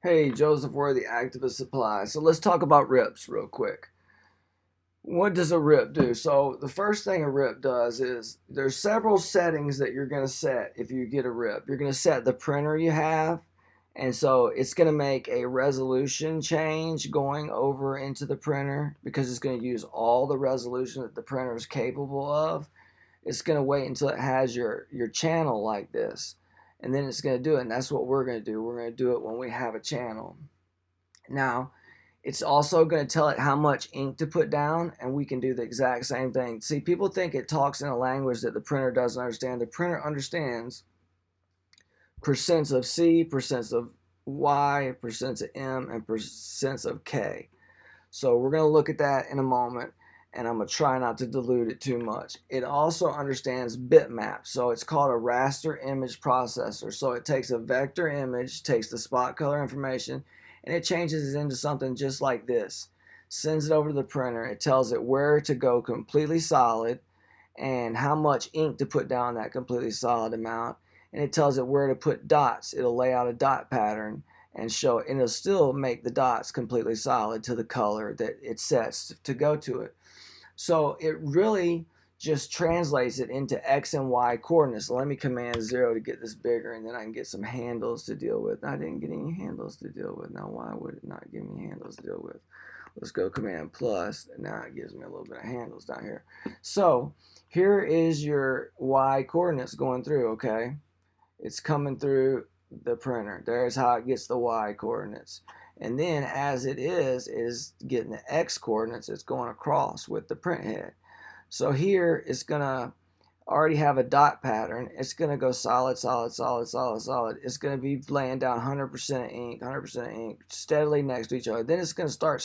Hey, Joseph Worthy, Activist Supply. So let's talk about rips real quick. What does a rip do? So the first thing a rip does is there's several settings that you're going to set if you get a rip. You're going to set the printer you have, and so it's going to make a resolution change going over into the printer because it's going to use all the resolution that the printer is capable of. It's going to wait until it has your channel like this, and then it's going to do it. And that's what we're going to do. We're going to do it when we have a channel. Now, it's also going to tell it how much ink to put down, and we can do the exact same thing. See, people think it talks in a language that the printer doesn't understand. The printer understands percents of C, percents of Y, percents of M, and percents of K. So we're going to look at that in a moment, and I'm going to try not to dilute it too much. It also understands bitmaps, so it's called a raster image processor. So it takes a vector image, takes the spot color information, and it changes it into something just like this. Sends it over to the printer. It tells it where to go completely solid and how much ink to put down that completely solid amount. And it tells it where to put dots. It'll lay out a dot pattern and show it, and it'll still make the dots completely solid to the color that it sets to go to it. So it really just translates it into X and Y coordinates. So let me command 0 to get this bigger, and then I can get some handles to deal with. I didn't get any handles to deal with. Now why would it not give me handles to deal with? Let's go command plus, and now it gives me a little bit of handles down here. So here is your Y coordinates going through, okay? It's coming through the printer. There's how it gets the Y coordinates. And then as it is getting the X coordinates, it's going across with the print head. So here it's going to already have a dot pattern. It's going to go solid, solid, solid, solid, solid. It's going to be laying down 100% ink, 100% ink, steadily next to each other. Then it's going to start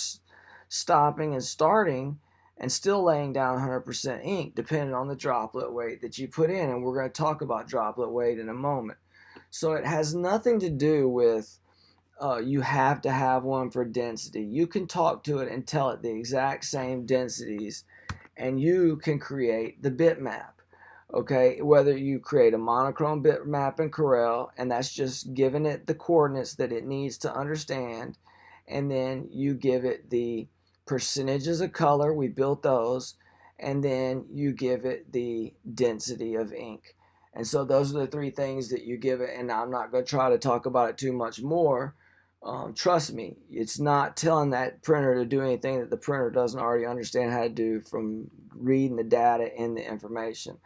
stopping and starting and still laying down 100% ink depending on the droplet weight that you put in. And we're going to talk about droplet weight in a moment. So it has nothing to do with you have to have one for density. You can talk to it and tell it the exact same densities, and you can create the bitmap. Okay, whether you create a monochrome bitmap in Corel, and that's just giving it the coordinates that it needs to understand, and then you give it the percentages of color, we built those, and then you give it the density of ink. And so those are the three things that you give it, and I'm not going to try to talk about it too much more. Trust me, it's not telling that printer to do anything that the printer doesn't already understand how to do from reading the data and the information.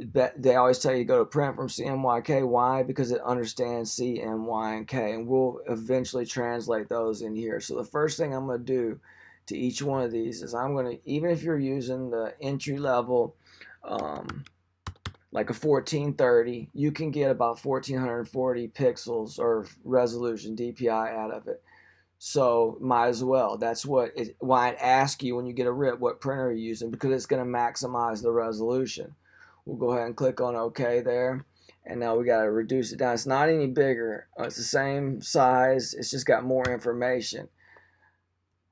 But they always tell you to go to print from CMYK. Why? Because it understands C, M, Y, and K, and we'll eventually translate those in here. So the first thing I'm going to do to each one of these is I'm going to, even if you're using the entry level, like a 1430, you can get about 1440 pixels or resolution DPI out of it. So might as well. That's why it asks you when you get a rip what printer you're using, because it's going to maximize the resolution. We'll go ahead and click on OK there. And now we got to reduce it down. It's not any bigger. It's the same size. It's just got more information.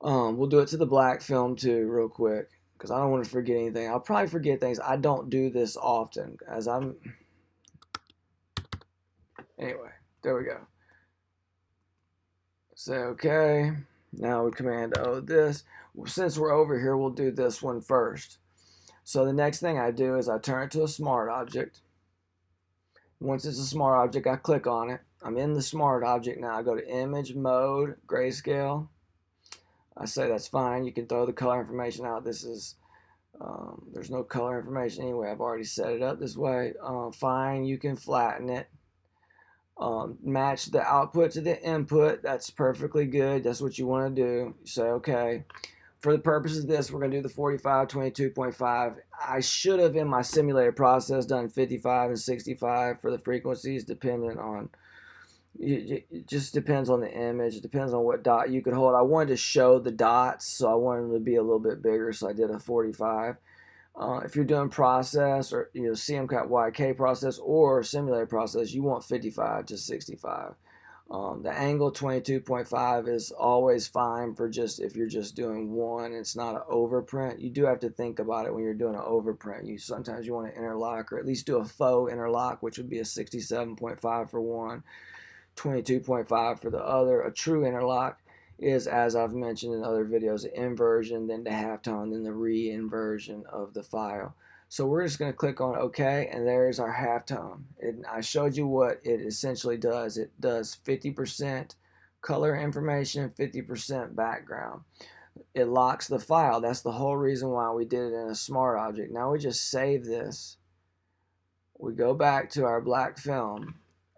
We'll do it to the black film too real quick, because I don't want to forget anything. I'll probably forget things. I don't do this often as I'm... Anyway, there we go. Say OK. Now we command O this. Since we're over here, we'll do this one first. So the next thing I do is I turn it to a smart object. Once it's a smart object, I click on it. I'm in the smart object now. I go to image, mode, grayscale. I say that's fine. You can throw the color information out. This is, there's no color information anyway. I've already set it up this way. Fine, you can flatten it. Match the output to the input. That's perfectly good. That's what you want to do. You say, okay. For the purpose of this, we're going to do the 45, 22.5. I should have in my simulated process done 55 and 65 for the frequencies, depending on... It just depends on the image. It depends on what dot you could hold. I wanted to show the dots, so I wanted them to be a little bit bigger, so I did a 45. If you're doing process or CMYK process or simulated process, you want 55 to 65. The angle 22.5 is always fine for just if you're just doing one. It's not an overprint. You do have to think about it when you're doing an overprint. Sometimes you want to interlock, or at least do a faux interlock, which would be a 67.5 for one. 22.5 for the other. A true interlock is, as I've mentioned in other videos, the inversion, then the halftone, then the re-inversion of the file. So we're just going to click on OK, and there's our halftone. I showed you what it essentially does. It does 50% color information, 50% background. It locks the file. That's the whole reason why we did it in a smart object. Now we just save this. We go back to our black film.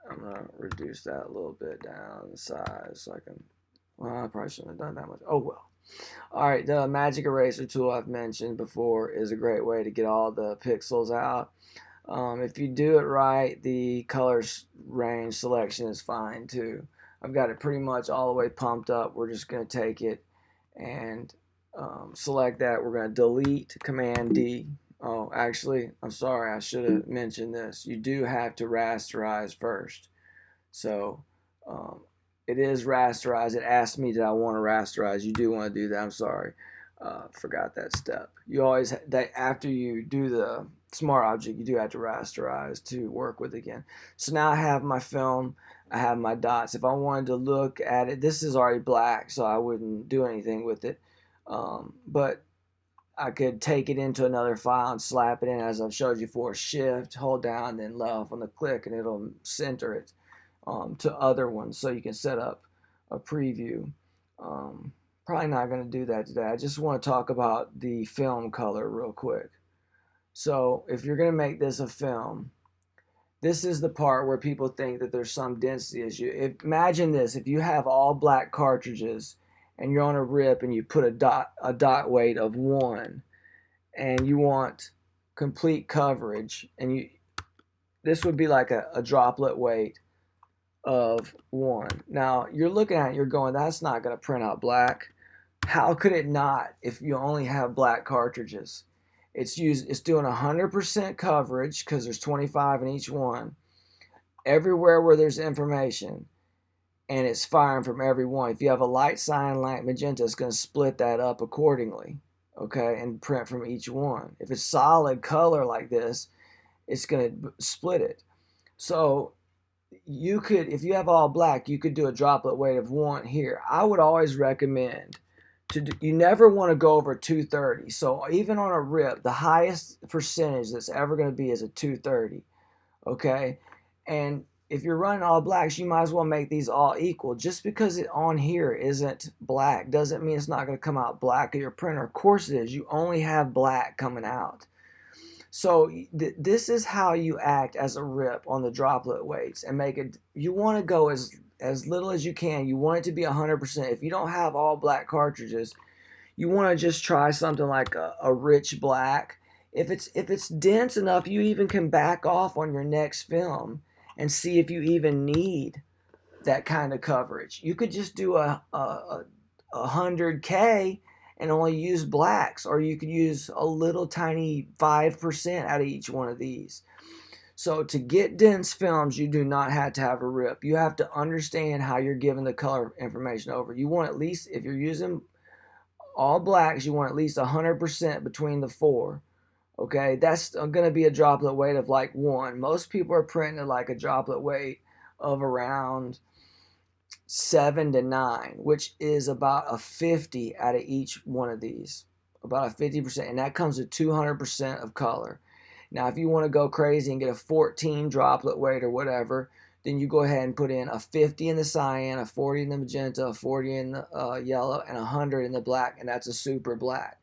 I'm going to reduce that a little bit down the size so I can, well, I probably shouldn't have done that much. Oh well. All right, the magic eraser tool I've mentioned before is a great way to get all the pixels out. If you do it right, the color range selection is fine too. I've got it pretty much all the way pumped up. We're just going to take it and select that. We're going to delete Command D. Oh, actually, I'm sorry, I should have mentioned this. You do have to rasterize first. So it is rasterized. It asked me, did I want to rasterize? You do want to do that. I'm sorry. Forgot that step. You always, after you do the smart object, you do have to rasterize to work with again. So now I have my film. I have my dots. If I wanted to look at it, this is already black, so I wouldn't do anything with it. But I could take it into another file and slap it in, as I've showed you before. Shift, hold down, then left on the click, and it'll center it to other ones, so you can set up a preview. Probably not going to do that today. I just want to talk about the film color real quick. So if you're going to make this a film, this is the part where people think that there's some density issue. Imagine this: if you have all black cartridges and you're on a rip and you put a dot weight of 1 and you want complete coverage, and this would be like a droplet weight of 1. Now you're looking at it, you're going, that's not going to print out black. How could it not if you only have black cartridges? It's doing 100% coverage because there's 25 in each one. Everywhere where there's information, and it's firing from every one. If you have a light cyan, light magenta, it's going to split that up accordingly, okay, and print from each one. If it's solid color like this, it's going to split it. So you could, if you have all black, you could do a droplet weight of 1 here. I would always recommend you never want to go over 230. So even on a rip, the highest percentage that's ever going to be is a 230, okay? And if you're running all blacks, you might as well make these all equal. Just because it on here isn't black doesn't mean it's not going to come out black at your printer. Of course it is. You only have black coming out. So this is how you act as a rip on the droplet weights, and make it. You want to go as little as you can. You want it to be 100%. If you don't have all black cartridges, you want to just try something like a rich black. If it's dense enough, you even can back off on your next film and see if you even need that kind of coverage. You could just do a 100K and only use blacks, or you could use a little tiny 5% out of each one of these. So to get dense films, you do not have to have a rip. You have to understand how you're giving the color information over. You want at least, if you're using all blacks, you want at least 100% between the 4. Okay, that's going to be a droplet weight of like 1. Most people are printing at like a droplet weight of around 7 to 9, which is about a 50 out of each one of these, about a 50%, and that comes with 200% of color. Now if you want to go crazy and get a 14 droplet weight or whatever, then you go ahead and put in a 50 in the cyan, a 40 in the magenta, a 40 in the yellow, and 100 in the black, and that's a super black.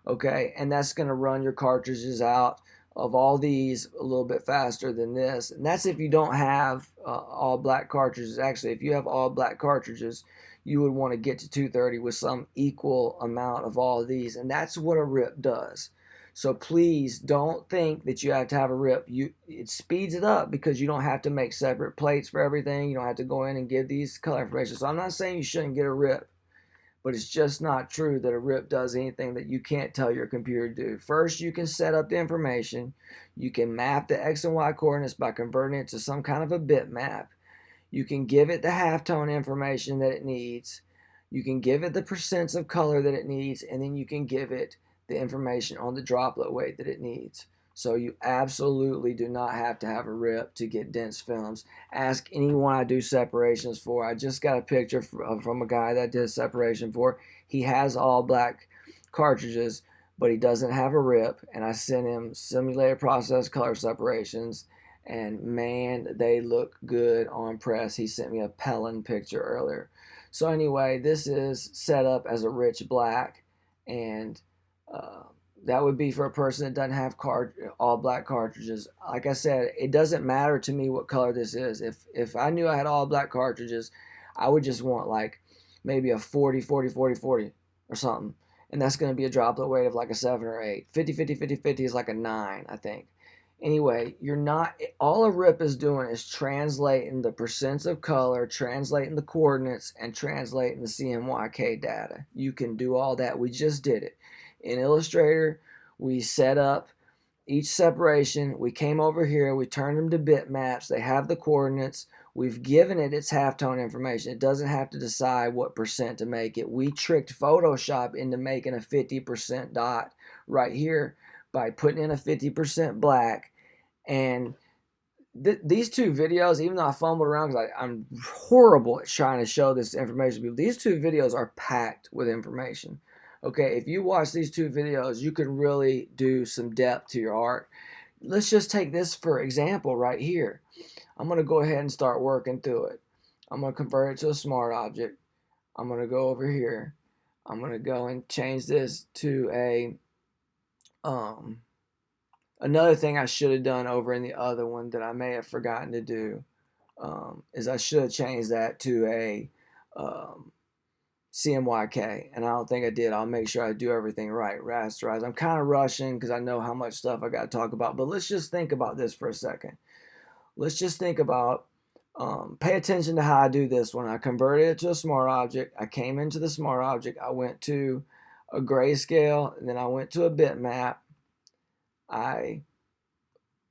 Okay, and that's going to run your cartridges out of all these a little bit faster than this. And that's if you don't have all black cartridges. Actually, if you have all black cartridges, you would want to get to 230 with some equal amount of all of these. And that's what a rip does. So please don't think that you have to have a rip. It speeds it up because you don't have to make separate plates for everything. You don't have to go in and give these color information. So I'm not saying you shouldn't get a rip, but it's just not true that a rip does anything that you can't tell your computer to do. First, you can set up the information. You can map the X and Y coordinates by converting it to some kind of a bitmap. You can give it the halftone information that it needs. You can give it the percents of color that it needs, and then you can give it the information on the droplet weight that it needs. So you absolutely do not have to have a rip to get dense films. Ask anyone I do separations for. I just got a picture from a guy that did separation for. He has all black cartridges, but he doesn't have a rip. And I sent him simulated process color separations. And man, they look good on press. He sent me a Pellin picture earlier. So anyway, this is set up as a rich black, and uh, that would be for a person that doesn't have all black cartridges. Like I said, it doesn't matter to me what color this is. If I knew I had all black cartridges, I would just want like maybe a 40, 40, 40, 40 or something. And that's going to be a droplet weight of like a 7 or 8. 50, 50, 50, 50 is like a 9, I think. Anyway, you're not, all a rip is doing is translating the percents of color, translating the coordinates, and translating the CMYK data. You can do all that. We just did it. In Illustrator, we set up each separation. We came over here, we turned them to bitmaps. They have the coordinates. We've given it its halftone information. It doesn't have to decide what percent to make it. We tricked Photoshop into making a 50% dot right here by putting in a 50% black. And these two videos, even though I fumbled around because I'm horrible at trying to show this information to people, these two videos are packed with information. Okay, if you watch these two videos, you can really do some depth to your art. Let's just take this for example right here. I'm going to go ahead and start working through it. I'm going to convert it to a smart object. I'm going to go over here. I'm going to go and change this to a another thing I should have done over in the other one that I may have forgotten to do is I should have changed that to a CMYK, and I don't think I did. I'll make sure I do everything right. Rasterized. I'm kind of rushing because I know how much stuff I got to talk about, but let's just think about this for a second. Let's just think about, pay attention to how I do this one. I converted it to a smart object. I came into the smart object. I went to a grayscale, and then I went to a bitmap. I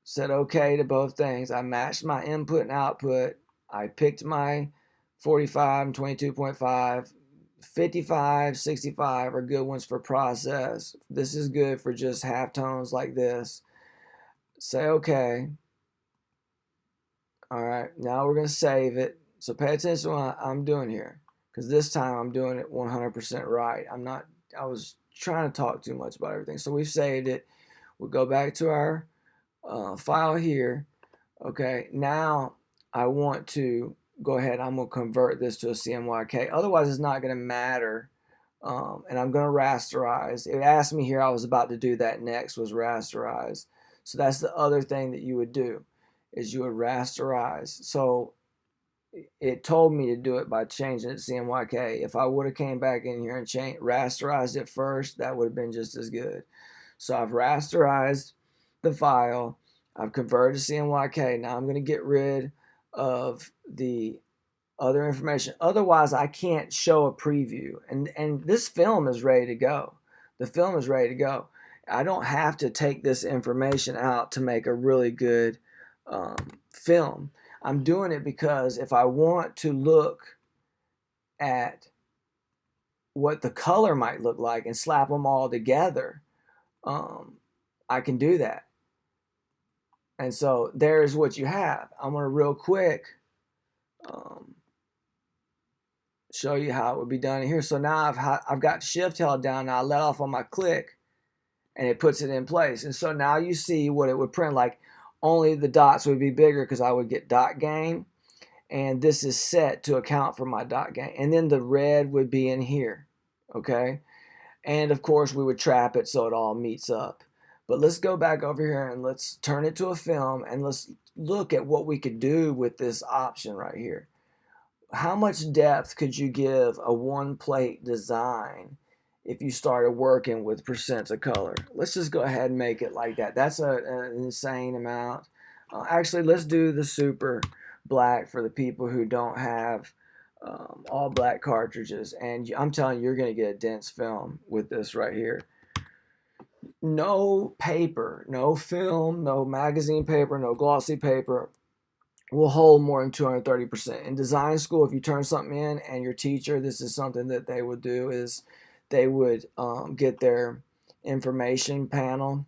said okay to both things. I matched my input and output. I picked my 45 and 22.5. 55, 65 are good ones for process. This is good for just halftones like this. Say okay. All right, now we're going to save it. So pay attention to what I'm doing here, because this time I'm doing it 100% right. I was trying to talk too much about everything. So we've saved it. We'll go back to our file here. Okay, now I want to go ahead. I'm going to convert this to a CMYK. Otherwise, it's not going to matter. And I'm going to rasterize. It asked me here, I was about to do that next, was rasterize. So that's the other thing that you would do, is you would rasterize. So it told me to do it by changing it to CMYK. If I would have came back in here and rasterized it first, that would have been just as good. So I've rasterized the file. I've converted to CMYK. Now I'm going to get rid of the other information. Otherwise, I can't show a preview. And this film is ready to go. The film is ready to go. I don't have to take this information out to make a really good film. I'm doing it because if I want to look at what the color might look like and slap them all together, I can do that. And so there's what you have. I'm going to real quick show you how it would be done here. So now I've got shift held down. Now I let off on my click and it puts it in place. And so now you see what it would print like. Only the dots would be bigger because I would get dot gain. And this is set to account for my dot gain. And then the red would be in here. Okay. And of course we would trap it so it all meets up. But let's go back over here and let's turn it to a film and let's look at what we could do with this option right here. How much depth could you give a one plate design if you started working with percents of color? Let's just go ahead and make it like that. That's an insane amount. Actually, let's do the super black for the people who don't have all black cartridges. And I'm telling you, you're going to get a dense film with this right here. No paper, no film, no magazine paper, no glossy paper will hold more than 230%. In design school, if you turn something in and your teacher, this is something that they would do, is they would get their information panel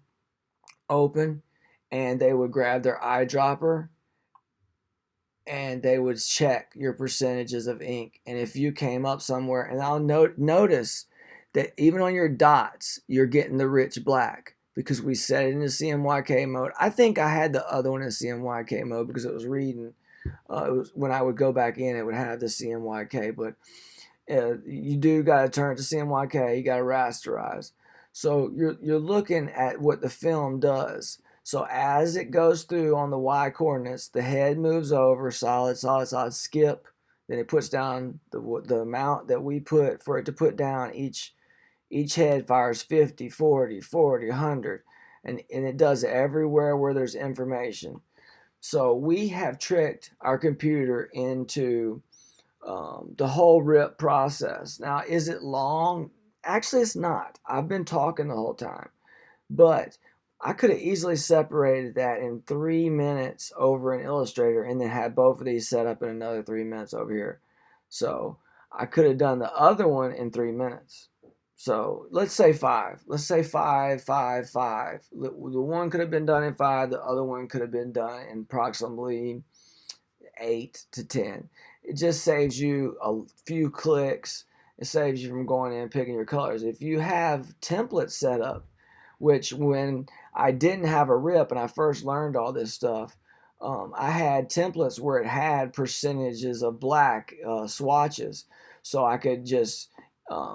open and they would grab their eyedropper and they would check your percentages of ink. And if you came up somewhere, and I'll notice that even on your dots, you're getting the rich black because we set it into CMYK mode. I think I had the other one in CMYK mode because it was reading. It was when I would go back in, it would have the CMYK, but you do got to turn it to CMYK. You got to rasterize. So you're looking at what the film does. So as it goes through on the Y coordinates, the head moves over, solid, solid, solid, skip. Then it puts down the amount that we put for it to put down. Each head fires 50, 40, 40, 100. And it does it everywhere where there's information. So we have tricked our computer into the whole rip process. Now, is it long? Actually, it's not. I've been talking the whole time. But I could have easily separated that in 3 minutes over in Illustrator and then had both of these set up in another 3 minutes over here. So I could have done the other one in 3 minutes. So let's say 5. Let's say 5, 5, 5. The one could have been done in 5. The other one could have been done in approximately 8 to 10. It just saves you a few clicks. It saves you from going in and picking your colors. If you have templates set up, which when I didn't have a rip and I first learned all this stuff, I had templates where it had percentages of black swatches. So I could just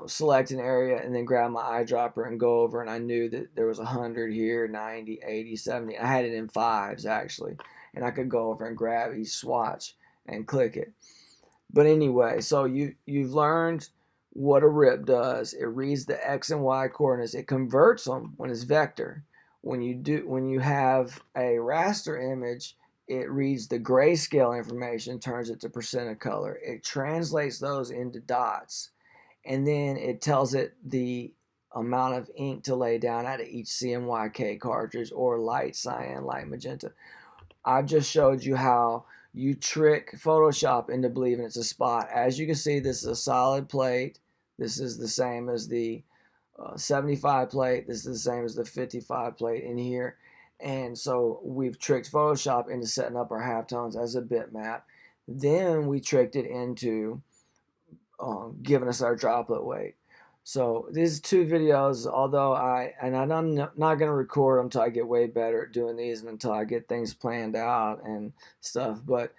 select an area and then grab my eyedropper and go over, and I knew that there was 100 here, 90, 80, 70. I had it in 5s actually, and I could go over and grab each swatch and click it. But anyway, so you've learned what a rip does. It reads the X and Y coordinates. It converts them when it's vector. When you have a raster image, it reads the grayscale information, turns it to percent of color. It translates those into dots, and then it tells it the amount of ink to lay down out of each CMYK cartridge, or light cyan, light magenta. I've just showed you how you trick Photoshop into believing it's a spot. As you can see, this is a solid plate. This is the same as the 75 plate. This is the same as the 55 plate in here. And so we've tricked Photoshop into setting up our halftones as a bitmap. Then we tricked it into giving us our droplet weight. So these 2 videos, although I'm not going to record them until I get way better at doing these and until I get things planned out and stuff. But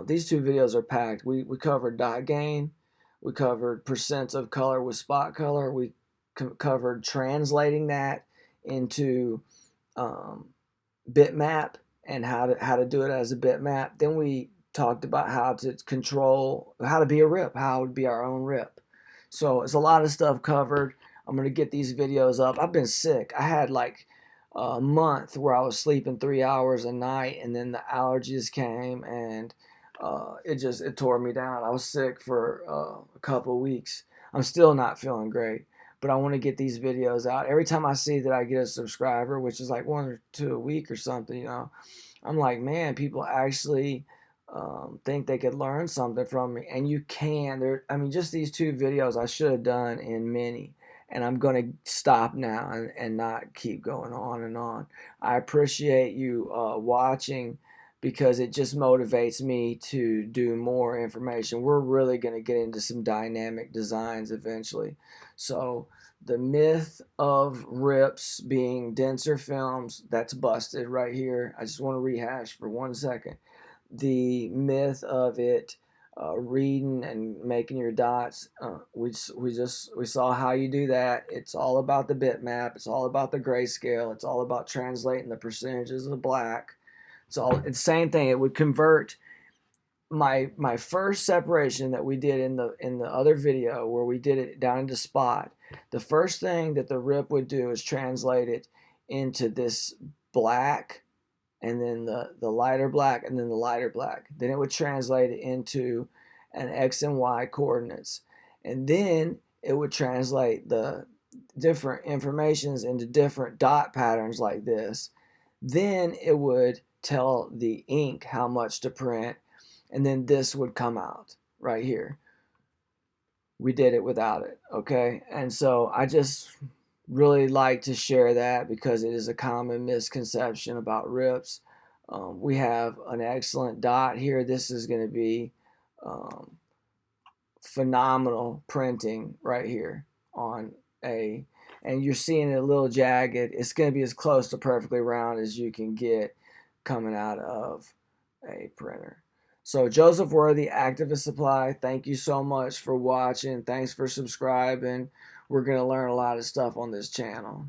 these 2 videos are packed. We covered dot gain. We covered percents of color with spot color. We covered translating that into bitmap and how to do it as a bitmap. Then we talked about how to control, how to be a rip, how to be our own rip. So it's a lot of stuff covered. I'm going to get these videos up. I've been sick. I had like a month where I was sleeping 3 hours a night, and then the allergies came, and it tore me down. I was sick for a couple of weeks. I'm still not feeling great, but I want to get these videos out. Every time I see that I get a subscriber, which is like 1 or 2 a week or something, I'm like, man, people actually think they could learn something from me. And you can. Just these 2 videos I should have done in many, and I'm going to stop now and not keep going on and on. I appreciate you watching, because it just motivates me to do more information. We're really going to get into some dynamic designs eventually. So the myth of rips being denser films, that's busted right here. I just want to rehash for 1 second. The myth of it reading and making your dots, we saw how you do that. It's all about the bitmap. It's all about the grayscale. It's all about translating the percentages of the black. It's the same thing. It would convert my first separation that we did in the other video, where we did it down into spot. The first thing that the rip would do is translate it into this black, and then the lighter black, and then the lighter black. Then it would translate it into an X and Y coordinates. And then it would translate the different informations into different dot patterns like this. Then it would tell the ink how much to print, and then this would come out right here. We did it without it, okay? And so I just really like to share that because it is a common misconception about rips. We have an excellent dot here. This is going to be um, phenomenal printing right here on A. And you're seeing it a little jagged. It's going to be as close to perfectly round as you can get coming out of a printer. So Joseph Worthy, Activist Supply, thank you so much for watching. Thanks for subscribing. We're going to learn a lot of stuff on this channel.